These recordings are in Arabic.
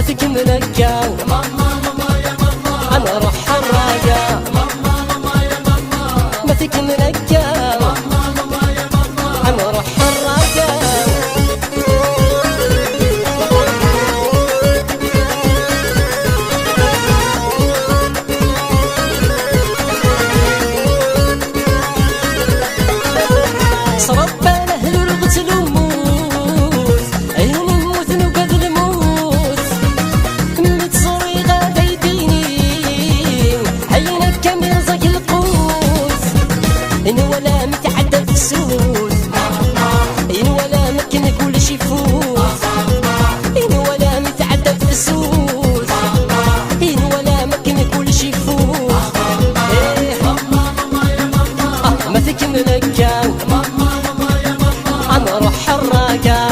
فيك ملكة أنا روح حراقة ما فيك ملكة أنا روح حراقة صرب باله للغتل وموت عيني نموت نوقد الموت متصوري غادا يديني عينك كامل زاك القوت إن ولا متعدى في السوت إن ولا مكن كل شي فوت إن ولا متعدى في السوت إن ولا مكن كل شي فوت ما فيك ملكة أنا روح حراقة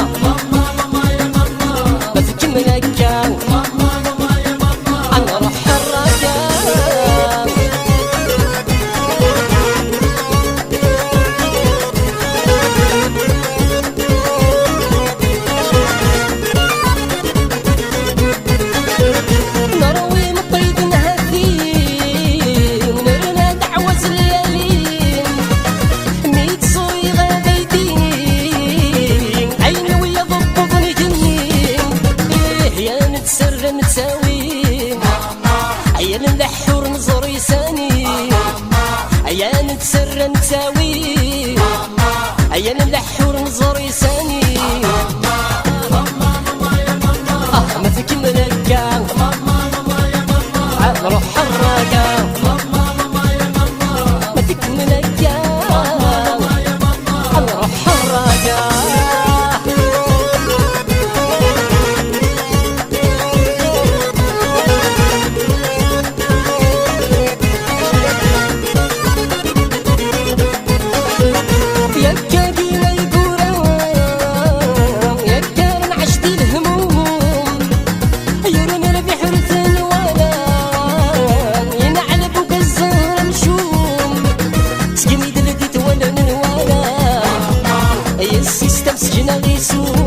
ما فيك ملكة أنا روح حراقة نروي مطيب نهدين ونرنا دعوة الليالين ميت صوي غادا يدين عيني ويا ضبطني جنين يا نتسر نتساوي يا نلحور نزور يساني يا نتسر نتساوي يا نلحور نزور يساني ما فيك ملكة روح حراقة ما فيك ملكة روح حراقة يكا ديما يقولون يكا نعشت الهموم يرون البحر ثلوان ينعلب وقزر نشوم سكني دلدت ولا نوالا يا السيستم سجنا غيسوم